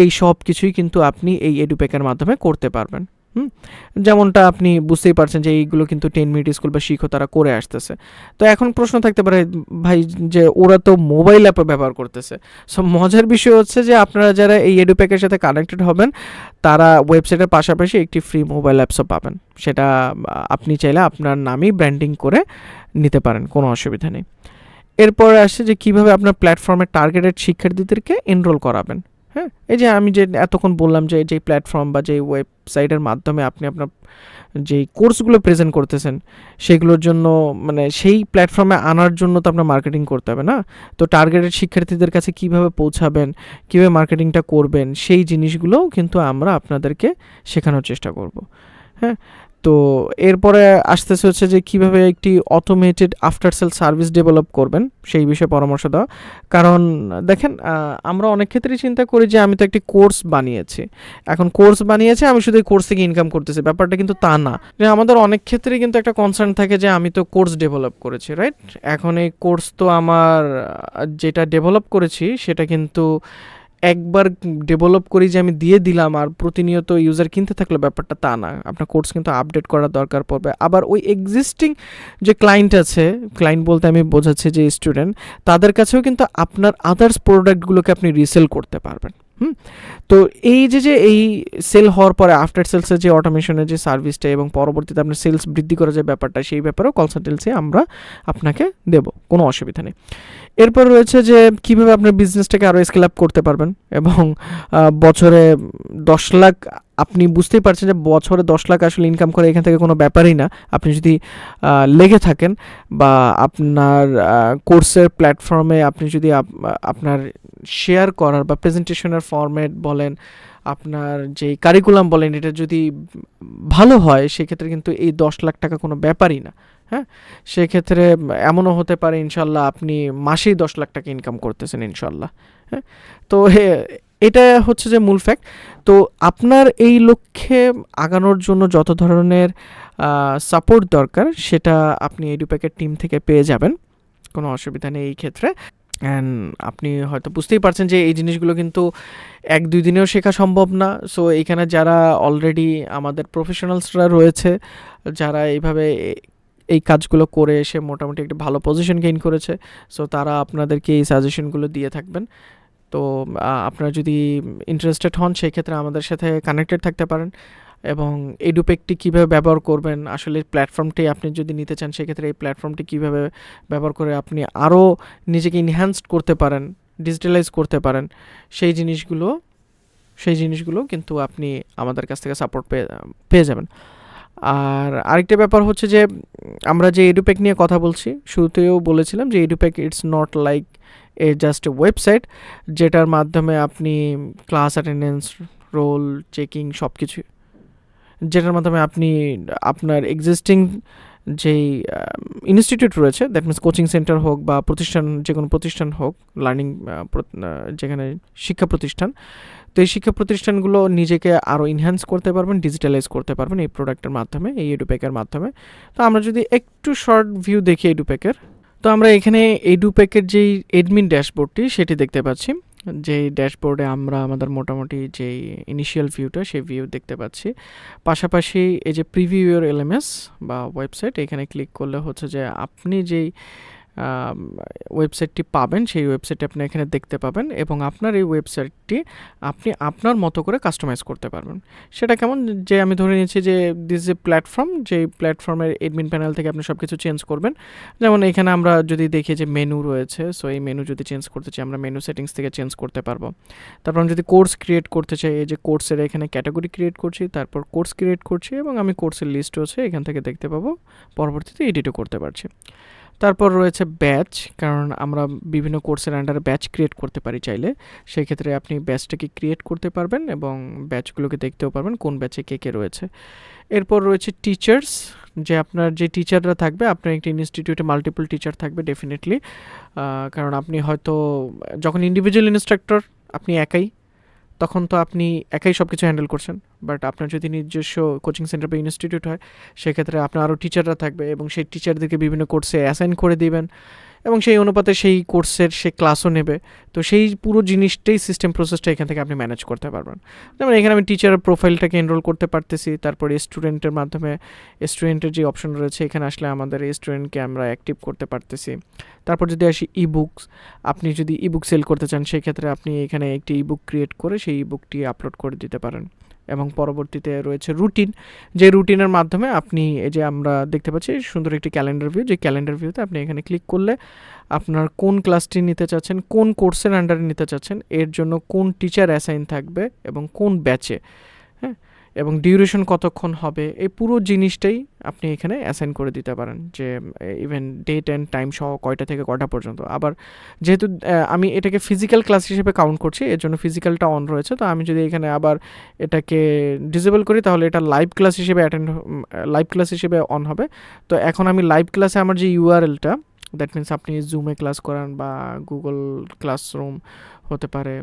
এই সব কিছুই কিন্তু আপনি এই এডুপ্যাকের মাধ্যমে করতে পারবেন। যেমনটা আপনি বুঝতেই পারছেন যে এইগুলো কিন্তু 10 মিনিট স্কুল বা শিখো তারা করে আসতেছে। তো এখন প্রশ্ন থাকতে পারে ভাই, যে ওরা তো মোবাইল অ্যাপে ব্যবহার করতেছে। সো মজার বিষয় হচ্ছে যে আপনারা যারা এই এডুপ্যাকের সাথে কানেক্টেড হবেন, তারা ওয়েবসাইটের পাশাপাশি একটি ফ্রি মোবাইল অ্যাপসও পাবেন। সেটা আপনি চাইলে আপনার নামেই ব্র্যান্ডিং করে নিতে পারেন, কোনো অসুবিধা নেই। এরপরে আসছে যে কীভাবে আপনার প্ল্যাটফর্মের টার্গেটেড শিক্ষার্থীদেরকে এনরোল করাবেন। হ্যাঁ, এই যে আমি যে এতক্ষণ বললাম যে যেই প্ল্যাটফর্ম বা যেই ওয়েবসাইটের মাধ্যমে আপনি আপনার যেই কোর্সগুলো প্রেজেন্ট করতেছেন, সেগুলোর জন্য মানে সেই প্ল্যাটফর্মে আনার জন্য তো আপনার মার্কেটিং করতে হবে না? তো টার্গেটেড শিক্ষার্থীদের কাছে কীভাবে পৌঁছাবেন, কীভাবে মার্কেটিংটা করবেন, সেই জিনিসগুলোও কিন্তু আমরা আপনাদেরকে শেখানোর চেষ্টা করব। হ্যাঁ, তো এরপরে আসতেছে হচ্ছে যে কীভাবে একটি automated after sale service develop করবেন, সেই বিষয়ে পরামর্শ দেওয়া। কারণ দেখেন, আমরা অনেক ক্ষেত্রেই চিন্তা করি যে আমি তো একটি কোর্স বানিয়েছি, এখন কোর্স বানিয়েছি আমি শুধু এই কোর্স থেকে ইনকাম করতেছি, ব্যাপারটা কিন্তু তা না। যে আমাদের অনেক ক্ষেত্রেই কিন্তু একটা কনসার্ন থাকে যে আমি তো কোর্স ডেভেলপ করেছি, রাইট? এখন এই কোর্স তো আমার যেটা ডেভেলপ করেছি সেটা কিন্তু একবার ডেভেলপ করি যে আমি দিয়ে দিলাম আর প্রতিনিয়ত ইউজার কিনতে থাকলে, ব্যাপারটা তা না। আপনার কোর্স কিন্তু আপডেট করার দরকার পড়বে। আবার ওই এক্সিস্টিং যে ক্লায়েন্ট আছে, ক্লায়েন্ট বলতে আমি বোঝাচ্ছি যে স্টুডেন্ট, তাদের কাছেও কিন্তু আপনার আদার্স প্রোডাক্টগুলোকে আপনি রিসেল করতে পারবেন। তো এই যে এই সেল হওয়ার পরে আফটার সেলসের যে অটোমেশনের যে সার্ভিসটা এবং পরবর্তীতে আপনার সেলস বৃদ্ধি করার যে ব্যাপারটা, সেই ব্যাপারেও কনসালটেন্সি আমরা আপনাকে দেব, কোনো অসুবিধা নেই। এরপর রয়েছে যে কীভাবে আপনার বিজনেসটাকে আরও স্কেল আপ করতে পারবেন এবং বছরে 10 লাখ, আপনি বুঝতেই পারছেন যে বছরে 10 লাখ আসলে ইনকাম করে এখান থেকে কোনো ব্যাপারই না। আপনি যদি লেগে থাকেন বা আপনার কোর্সের প্ল্যাটফর্মে আপনি যদি আপনার শেয়ার করার বা প্রেজেন্টেশনের ফরম্যাট বলেন, আপনার যে কারিকুলাম বলেন, এটা যদি ভালো হয়, সেক্ষেত্রে কিন্তু এই 10 লাখ টাকা কোনো ব্যাপারই না। হ্যাঁ, সেক্ষেত্রে এমনও হতে পারে ইনশাল্লাহ আপনি মাসেই 10 লাখ টাকা ইনকাম করতেছেন ইনশাল্লাহ। হ্যাঁ, তো এটা হচ্ছে যে মূল ফ্যাক্ট। তো আপনার এই লক্ষ্যে আগানোর জন্য যত ধরনের সাপোর্ট দরকার, সেটা আপনি এডুপ্যাকের টিম থেকে পেয়ে যাবেন, কোনো অসুবিধা নেই এই ক্ষেত্রে। অ্যান্ড আপনি হয়তো বুঝতেই পারছেন যে এই জিনিসগুলো কিন্তু 1-2 দিনেও শেখা সম্ভব না। সো এখানে যারা অলরেডি আমাদের প্রফেশনালসরা রয়েছে, যারা এইভাবে এই কাজগুলো করে এসে মোটামুটি একটা ভালো পজিশন গেইন করেছে, সো তারা আপনাদেরকে এই সাজেশনগুলো দিয়ে থাকবেন। তো আপনারা যদি ইন্টারেস্টেড হন, সেই ক্ষেত্রে আমাদের সাথে কানেক্টেড থাকতে পারেন। এবং এডুপ্যাকটি কীভাবে ব্যবহার করবেন, আসলে প্ল্যাটফর্মটি আপনি যদি নিতে চান, সেক্ষেত্রে এই প্ল্যাটফর্মটি কীভাবে ব্যবহার করে আপনি আরও নিজেকে ইনহ্যান্সড করতে পারেন, ডিজিটালাইজ করতে পারেন, সেই জিনিসগুলো কিন্তু আপনি আমাদের কাছ থেকে সাপোর্ট পেয়ে যাবেন। আর আরেকটা ব্যাপার হচ্ছে যে আমরা যে এডুপ্যাক নিয়ে কথা বলছি, শুরুতেও বলেছিলাম যে Edupack it's not like just a website যেটার মাধ্যমে আপনি ক্লাস অ্যাটেন্ডেন্স, রোল চেকিং, সব কিছু, যেটার মাধ্যমে আপনি আপনার এক্সিস্টিং যেই ইনস্টিটিউট রয়েছে, দ্যাট মিনস কোচিং সেন্টার হোক বা প্রতিষ্ঠান, যে কোনো প্রতিষ্ঠান হোক, লার্নিং যেখানে শিক্ষা প্রতিষ্ঠান, তো এই শিক্ষা প্রতিষ্ঠানগুলো নিজেকে আরও ইনহ্যান্স করতে পারবেন, ডিজিটালাইজ করতে পারবেন এই প্রোডাক্টের মাধ্যমে, এই এডুপ্যাকের মাধ্যমে। তো আমরা যদি একটু শর্ট ভিউ দেখি এডুপ্যাকের, তো আমরা এখানে এডুপ্যাকের যেই এডমিন ড্যাশবোর্ডটি সেটি দেখতে পাচ্ছি। যে ড্যাশবোর্ডে আমরা আমাদের মোটামুটি যেই ইনিশিয়াল ভিউটা, সেই ভিউ দেখতে পাচ্ছি। পাশাপাশি এই যে প্রিভিউ ইওর এলএমএস বা ওয়েবসাইট, এখানে ক্লিক করলে হচ্ছে যে আপনি যেই ওয়েবসাইটটি পাবেন, সেই ওয়েবসাইটটি আপনি এখানে দেখতে পাবেন এবং আপনার এই ওয়েবসাইটটি আপনি আপনার মতো করে কাস্টমাইজ করতে পারবেন। সেটা কেমন, যে আমি ধরে নিয়েছি যে দিস ইজ এ প্ল্যাটফর্ম, যে প্ল্যাটফর্মের এডমিন প্যানেল থেকে আপনি সব কিছু চেঞ্জ করবেন। যেমন এখানে আমরা যদি দেখি যে মেনু রয়েছে, সো এই মেনু যদি চেঞ্জ করতে চাই, আমরা মেনু সেটিংস থেকে চেঞ্জ করতে পারবো। তারপর আমি যদি কোর্স ক্রিয়েট করতে চাই, এই যে কোর্সের এখানে ক্যাটাগরি ক্রিয়েট করছি, তারপর কোর্স ক্রিয়েট করছি এবং আমি কোর্সের লিস্ট হচ্ছে এখান থেকে দেখতে পাবো, পরবর্তীতে এডিটও করতে পারছি। তারপর রয়েছে ব্যাচ, কারণ আমরা বিভিন্ন কোর্সের আন্ডারে ব্যাচ ক্রিয়েট করতে পারি চাইলে, সেই ক্ষেত্রে আপনি ব্যাচটাকে ক্রিয়েট করতে পারবেন এবং ব্যাচগুলোকে দেখতেও পারবেন কোন ব্যাচে কে কে রয়েছে। এরপর রয়েছে টিচার্স, যে আপনার যে টিচাররা থাকবে, আপনার একটি ইনস্টিটিউটে মাল্টিপল টিচার থাকবে ডেফিনেটলি। কারণ আপনি হয়তো যখন ইন্ডিভিজুয়াল ইনস্ট্রাক্টর আপনি একাই, তখন তো আপনি একাই সব কিছু হ্যান্ডেল করছেন। বাট আপনার যদি নিজস্ব কোচিং সেন্টার বা ইনস্টিটিউট হয়, সেক্ষেত্রে আপনার আরও টিচাররা থাকবে এবং সেই টিচারদেরকে বিভিন্ন কোর্সে অ্যাসাইন করে দিবেন এবং সেই অনুপাতে সেই কোর্সের সে ক্লাসও নেবে। তো সেই পুরো জিনিসটাই, সিস্টেম প্রসেসটা এখান থেকে আপনি ম্যানেজ করতে পারবেন। যেমন এখানে আমি টিচারের প্রোফাইলটাকে এনরোল করতে পারতেছি, তারপরে স্টুডেন্টের মাধ্যমে স্টুডেন্টের যে অপশন রয়েছে এখানে আসলে আমাদের স্টুডেন্টকে আমরা অ্যাক্টিভ করতে পারতেছি। তারপর যদি আসি ইবুকস, আপনি যদি ইবুক সেল করতে চান সেক্ষেত্রে আপনি এখানে একটি ইবুক ক্রিয়েট করে সেই ইবুকটি আপলোড করে দিতে পারেন। এবং পরবর্তীতে রয়েছে রুটিন, যে রুটিনের মাধ্যমে আপনি এই যে আমরা দেখতে পাচ্ছি সুন্দর একটি ক্যালেন্ডার ভিউ, যে ক্যালেন্ডার ভিউতে আপনি এখানে ক্লিক করলে আপনার কোন ক্লাসটি নিতে চাচ্ছেন, কোন কোর্সের আন্ডারে নিতে চাচ্ছেন, এর জন্য কোন টিচার অ্যাসাইন থাকবে এবং কোন ব্যাচে, হ্যাঁ, এবং ডিউরেশন কতক্ষণ হবে, এই পুরো জিনিসটাই আপনি এখানে অ্যাসাইন করে দিতে পারেন, যে ইভেন ডেট অ্যান্ড টাইম সহ কয়টা থেকে কয়টা পর্যন্ত। আবার যেহেতু আমি এটাকে ফিজিক্যাল ক্লাস হিসেবে কাউন্ট করছি, এর জন্য ফিজিক্যালটা অন রয়েছে। তো আমি যদি এখানে আবার এটাকে ডিসেবল করি তাহলে এটা লাইভ ক্লাস হিসেবে অন হবে। তো এখন আমি লাইভ ক্লাসে আমার যে ইউআরএলটা, দ্যাট মিন্স আপনি জুমে ক্লাস করান বা গুগল ক্লাসরুম হতে পারে,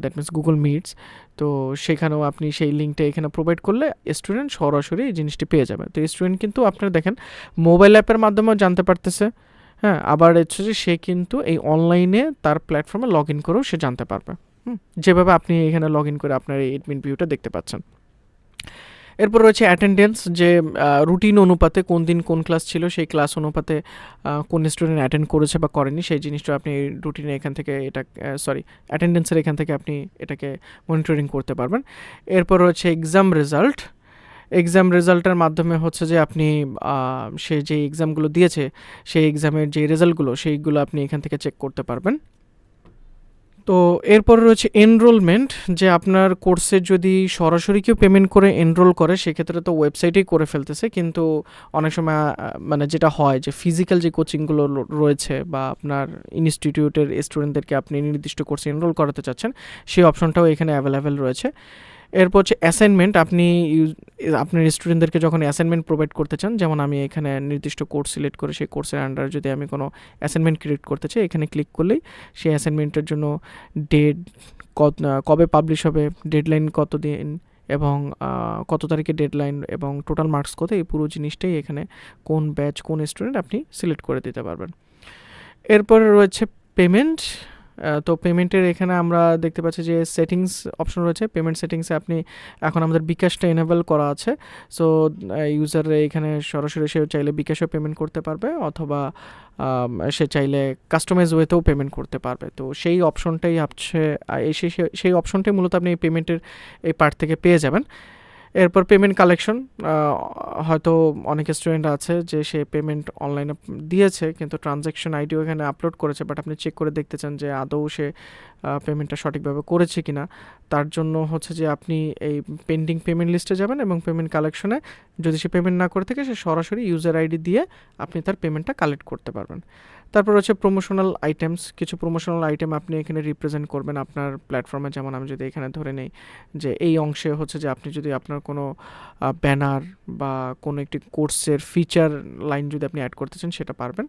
দ্যাট মিন্স গুগল মিটস, তো সেখানেও আপনি সেই লিঙ্কটা এখানে প্রোভাইড করলে স্টুডেন্ট সরাসরি এই জিনিসটি পেয়ে যাবে। তো স্টুডেন্ট কিন্তু আপনারা দেখেন মোবাইল অ্যাপের মাধ্যমেও জানতে পারতেছে, হ্যাঁ, আবার হচ্ছে যে সে কিন্তু এই অনলাইনে তার প্ল্যাটফর্মে লগ ইন করেও সে জানতে পারবে, যেভাবে আপনি এখানে লগ ইন করে আপনার এই এডমিন ভিউটা দেখতে পাচ্ছেন। এরপর রয়েছে অ্যাটেন্ডেন্স, যে রুটিন অনুপাতে কোন দিন কোন ক্লাস ছিল, সেই ক্লাস অনুপাতে কোন স্টুডেন্ট অ্যাটেন্ড করেছে বা করেনি, সেই জিনিসটা আপনি রুটিনে এখান থেকে অ্যাটেন্ডেন্সের এখান থেকে আপনি এটাকে মনিটরিং করতে পারবেন। এরপর রয়েছে এক্সাম রেজাল্টের মাধ্যমে হচ্ছে যে আপনি সে যে এক্সামগুলো দিয়েছে সেই এক্সামের যে রেজাল্টগুলো সেইগুলো আপনি এখান থেকে চেক করতে পারবেন। তো এরপর রয়েছে এনরোলমেন্ট, যে আপনার কোর্সে যদি সরাসরি কেউ পেমেন্ট করে এনরোল করে সেক্ষেত্রে তো ওয়েবসাইটেই করে ফেলতেছে, কিন্তু অনেক সময় মানে যেটা হয় যে ফিজিক্যাল যে কোচিংগুলো রয়েছে বা আপনার ইনস্টিটিউটের স্টুডেন্টদেরকে আপনি নির্দিষ্ট কোর্সে এনরোল করাতে চাচ্ছেন, সেই অপশনটাও এখানে অ্যাভেলেবেল রয়েছে। এরপর হচ্ছে অ্যাসাইনমেন্ট, আপনি আপনার স্টুডেন্টদেরকে যখন অ্যাসাইনমেন্ট প্রোভাইড করতে চান, যেমন আমি এখানে নির্দিষ্ট কোর্স সিলেক্ট করে সেই কোর্সের আন্ডারে যদি আমি কোনো অ্যাসাইনমেন্ট ক্রিয়েট করতে চাই, এখানে ক্লিক করলেই সেই অ্যাসাইনমেন্টের জন্য ডেট, কবে পাবলিশ হবে, ডেডলাইন কত দিন এবং কত তারিখে ডেডলাইন এবং টোটাল মার্কস কত, এই পুরো জিনিসটাই এখানে কোন ব্যাচ কোন স্টুডেন্ট আপনি সিলেক্ট করে দিতে পারবেন। এরপরে রয়েছে পেমেন্ট। তো পেমেন্টের এখানে আমরা দেখতে পাচ্ছি যে সেটিংস অপশন রয়েছে। পেমেন্ট সেটিংসে আপনি এখন আমাদের বিকাশটা এনেবল করা আছে। সো ইউজার এখানে সরাসরি সে চাইলে বিকাশেও পেমেন্ট করতে পারবে অথবা সে চাইলে কাস্টমাইজ ওয়েতেও পেমেন্ট করতে পারবে। তো সেই অপশনটাই আছে, সেই অপশনটাই মূলত আপনি এই পেমেন্টের এই পার্ট থেকে পেয়ে যাবেন। এরপর পেমেন্ট কালেকশন, হয়তো অনেক স্টুডেন্ট আছে যে সে পেমেন্ট অনলাইনে দিয়েছে কিন্তু ট্রানজ্যাকশন আইডিও এখানে আপলোড করেছে, বাট আপনি চেক করে দেখতে চান যে আদৌ সে পেমেন্টটা সঠিকভাবে করেছে কি না। তার জন্য হচ্ছে যে আপনি এই পেন্ডিং পেমেন্ট লিস্টে যাবেন এবং পেমেন্ট কালেকশনে যদি সে পেমেন্ট না করে থাকে সে সরাসরি ইউজার আইডি দিয়ে আপনি তার পেমেন্টটা কালেক্ট করতে পারবেন। তারপর হচ্ছে প্রমোশনাল আইটেমস, কিছু প্রমোশনাল আইটেম আপনি এখানে রিপ্রেজেন্ট করবেন আপনার প্ল্যাটফর্মে। যেমন আমি যদি এখানে ধরে নেই যে এই অংশে হচ্ছে যে আপনি যদি আপনার কোনো ব্যানার বা কোনো একটি কোর্সের ফিচার লাইন যদি আপনি অ্যাড করতে চান সেটা পারবেন।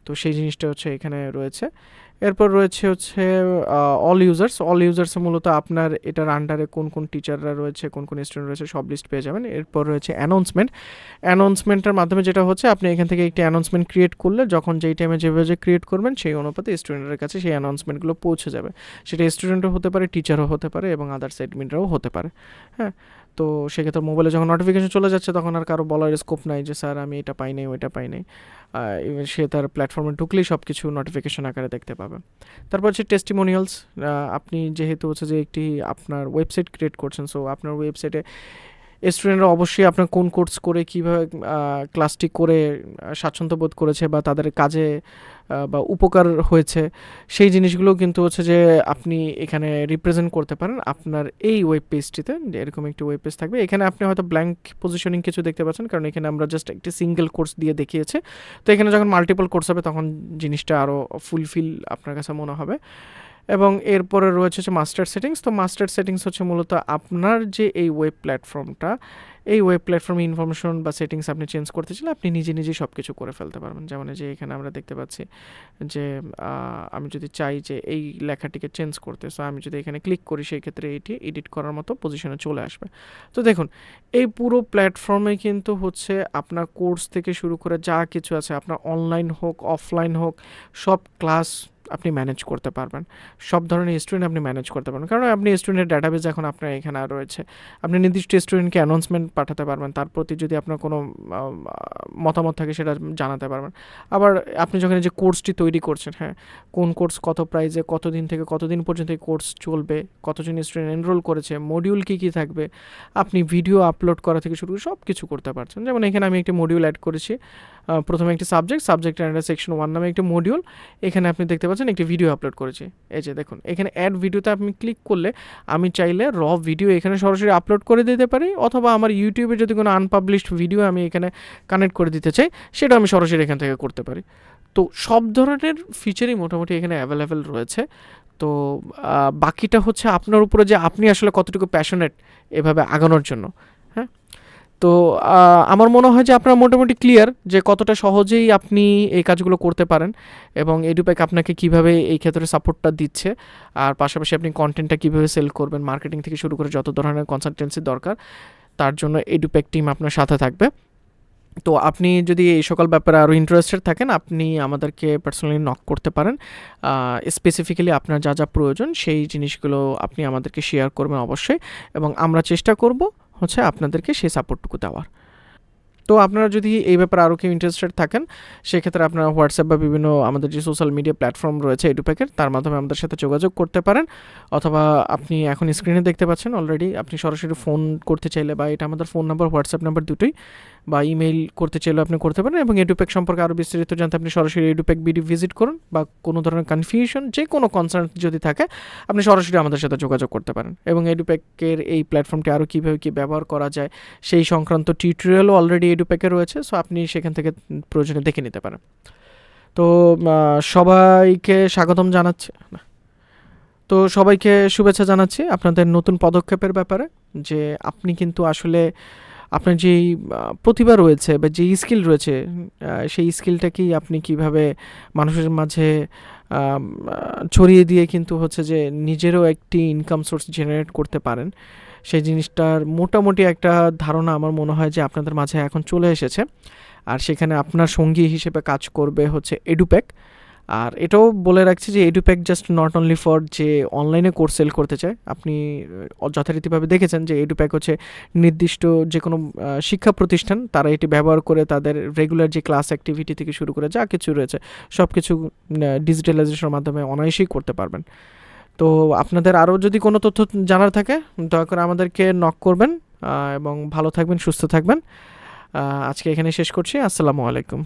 তো সেই জিনিসটা হচ্ছে এখানে রয়েছে। এরপর রয়েছে হচ্ছে অল ইউজার্সে মূলত আপনার এটার আন্ডারে কোন কোন টিচাররা রয়েছে, কোন কোন স্টুডেন্ট রয়েছে সব লিস্ট পেয়ে যাবেন। এরপর রয়েছে অ্যানাউন্সমেন্টের মাধ্যমে যেটা হচ্ছে আপনি এখান থেকে একটি অ্যানাউন্সমেন্ট ক্রিয়েট করলে যখন যেই টাইমে যেভাবে ক্রিয়েট করবেন সেই অনুপাতে স্টুডেন্টের কাছে সেই অ্যানাউন্সমেন্টগুলো পৌঁছে যাবে। সেটা স্টুডেন্টও হতে পারে, টিচারও হতে পারে এবং আদার্স অ্যাডমিনরাও হতে পারে। হ্যাঁ, তো সেক্ষেত্রে মোবাইলে যখন নোটিফিকেশন চলে যাচ্ছে তখন আর কারো বলার স্কোপ নাই যে স্যার আমি এটা পাই নাই ওইটা পাই নাই। সে তার প্ল্যাটফর্মে ঢুকলেই সব কিছু নোটিফিকেশন আকারে দেখতে পাবে। তারপর হচ্ছে টেস্টিমোনিয়ালস, আপনি যেহেতু হচ্ছে যে একটি আপনার ওয়েবসাইট ক্রিয়েট করছেন, সো আপনার ওয়েবসাইটে স্টুডেন্টরা অবশ্যই আপনার কোন কোর্স করে কীভাবে ক্লাসটি করে স্বাচ্ছন্দ্য বোধ করেছে বা তাদের কাজে বা উপকার হয়েছে সেই জিনিসগুলো কিন্তু হচ্ছে যে আপনি এখানে রিপ্রেজেন্ট করতে পারেন আপনার এই ওয়েব পেজটিতে। যে এরকম একটি ওয়েব পেজ থাকবে, এখানে আপনি হয়তো ব্ল্যাঙ্ক পজিশনিং কিছু দেখতে পাচ্ছেন কারণ এখানে আমরা জাস্ট একটি সিঙ্গেল কোর্স দিয়ে দেখিয়েছে। তো এখানে যখন মাল্টিপল কোর্স হবে তখন জিনিসটা আরও ফুলফিল আপনার কাছে মনে হবে। এবং এরপরে রয়েছে হচ্ছে মাস্টার সেটিংস। তো মাস্টার সেটিংস হচ্ছে মূলত আপনার যে এই ওয়েব প্ল্যাটফর্মটা, এই ওয়েব প্ল্যাটফর্মে ইনফরমেশন বা সেটিংস আপনি চেঞ্জ করতে চাইলে আপনি নিজেই সব কিছু করে ফেলতে পারবেন। যেমন এই যে এখানে আমরা দেখতে পাচ্ছি যে আমি যদি চাই যে এই লেখাটিকে চেঞ্জ করতে, সো আমি যদি এখানে ক্লিক করি সেই ক্ষেত্রে এটি এডিট করার মতো পজিশনে চলে আসবে। তো দেখুন এই পুরো প্ল্যাটফর্মে কিন্তু হচ্ছে আপনার কোর্স থেকে শুরু করে যা কিছু আছে, আপনার অনলাইন হোক অফলাইন হোক, সব ক্লাস আপনি ম্যানেজ করতে পারবেন। সব ধরনের স্টুডেন্ট আপনি ম্যানেজ করতে পারবেন, কারণ আপনি স্টুডেন্টের ডাটাবেজ এখন আপনার এখানে রয়েছে। আপনি নির্দিষ্ট স্টুডেন্টকে অ্যানাউন্সমেন্ট পাঠাতে পারবেন, তার প্রতি যদি আপনার কোনো মতামত থাকে সেটা জানাতে পারবেন। আবার আপনি যখন এই যে কোর্সটি তৈরি করছেন, হ্যাঁ, কোন কোর্স কত প্রাইজে, কতদিন থেকে কতদিন পর্যন্ত এই কোর্স চলবে, কতজন স্টুডেন্ট এনরোল করেছে, মডিউল কী কী থাকবে, আপনি ভিডিও আপলোড করা থেকে শুরু করে সব কিছু করতে পারছেন। যেমন এখানে আমি একটি মডিউল অ্যাড করেছি, প্রথমে একটি সাবজেক্ট অ্যান্ড সেকশন 1 নামে একটি মডিউল। এখানে আপনি দেখতে পাচ্ছেন একটি ভিডিও আপলোড করেছি। এই যে দেখুন এখানে অ্যাড ভিডিওতে আপনি ক্লিক করলে আমি চাইলে র ভিডিও এখানে সরাসরি আপলোড করে দিতে পারি, অথবা আমার ইউটিউবে যদি কোনো আনপাবলিশড ভিডিও আমি এখানে কানেক্ট করে দিতে চাই সেটা আমি সরাসরি এখান থেকে করতে পারি। তো সব ধরনের ফিচারই মোটামুটি এখানে অ্যাভেলেবেল রয়েছে। তো বাকিটা হচ্ছে আপনার উপরে যে আপনি আসলে কতটুকু প্যাশনেট এভাবে আগানোর জন্য। হ্যাঁ, তো আমার মনে হয় যে আপনারা মোটামুটি ক্লিয়ার যে কতটা সহজেই আপনি এই কাজগুলো করতে পারেন, এবং এডুপ্যাক আপনাকে কিভাবে এই ক্ষেত্রে সাপোর্টটা দিচ্ছে, আর পাশাপাশি আপনি কন্টেন্টটা কীভাবে সেল করবেন, মার্কেটিং থেকে শুরু করে যত ধরনের কনসালটেন্সি দরকার তার জন্য এডুপ্যাক টিম আপনার সাথে থাকবে। তো আপনি যদি এই সকল ব্যাপারে আরও ইন্টারেস্টেড থাকেন, আপনি আমাদেরকে পার্সোনালি নক করতে পারেন। স্পেসিফিক্যালি আপনার যা যা প্রয়োজন সেই জিনিসগুলো আপনি আমাদেরকে শেয়ার করবেন অবশ্যই, এবং আমরা চেষ্টা করব হচ্ছে আপনাদেরকে সেই সাপোর্টটুকু দেওয়ার। তো আপনারা যদি এই ব্যাপারে আরও কেউ ইন্টারেস্টেড থাকেন সেক্ষেত্রে আপনারা হোয়াটসঅ্যাপ বা বিভিন্ন আমাদের যে সোশ্যাল মিডিয়া প্ল্যাটফর্ম রয়েছে এডুপ্যাকের, তার মাধ্যমে আমাদের সাথে যোগাযোগ করতে পারেন, অথবা আপনি এখন স্ক্রিনে দেখতে পাচ্ছেন অলরেডি, আপনি সরাসরি ফোন করতে চাইলে, বা এটা আমাদের ফোন নাম্বার হোয়াটসঅ্যাপ নাম্বার দুটোই, বা ইমেইল করতে চাইলেও আপনি করতে পারেন। এবং এডুপ্যাক সম্পর্কে আরও বিস্তারিত জানতে আপনি সরাসরি এডুপ্যাক বিডি ভিজিট করুন, বা কোনো ধরনের কনফিউশন যে কোনো কনসার্ন যদি থাকে আপনি সরাসরি আমাদের সাথে যোগাযোগ করতে পারেন। এবং এডুপ্যাকের এই প্ল্যাটফর্মটি আরও কীভাবে কী ব্যবহার করা যায় সেই সংক্রান্ত টিউটোরিয়ালও অলরেডি এডুপ্যাকে রয়েছে, সো আপনি সেখান থেকে প্রয়োজনে দেখে নিতে পারেন। তো সবাইকে স্বাগতম জানাচ্ছি, তো সবাইকে শুভেচ্ছা জানাচ্ছি আপনাদের নতুন পদক্ষেপের ব্যাপারে, যে আপনি কিন্তু আসলে আপনার যেই প্রতিভা রয়েছে বা যেই স্কিল রয়েছে সেই স্কিলটাকেই আপনি কিভাবে মানুষের মাঝে ছড়িয়ে দিয়ে কিন্তু হচ্ছে যে নিজেরও একটি ইনকাম সোর্স জেনারেট করতে পারেন, সেই জিনিসটার মোটামুটি একটা ধারণা আমার মনে হয় যে আপনাদের মাঝে এখন চলে এসেছে। আর সেখানে আপনার সঙ্গী হিসেবে কাজ করবে হচ্ছে এডুপ্যাক। আর এটাও বলে রাখছি যে এডুপ্যাক জাস্ট নট অনলি ফর যে অনলাইনে কোর্স সেল করতে চায়। আপনি যথারীতিভাবে দেখেছেন যে এডুপ্যাক হচ্ছে নির্দিষ্ট যে কোনো শিক্ষা প্রতিষ্ঠান তারা এটি ব্যবহার করে তাদের রেগুলার যে ক্লাস অ্যাক্টিভিটি থেকে শুরু করে যা কিছু রয়েছে সব কিছু ডিজিটালাইজেশনের মাধ্যমে অনায়াসেই করতে পারবেন। তো আপনাদের আরও যদি কোনো তথ্য জানার থাকে দয়া করে আমাদেরকে নক করবেন, এবং ভালো থাকবেন, সুস্থ থাকবেন। আজকে এখানে শেষ করছি। আসসালামু আলাইকুম।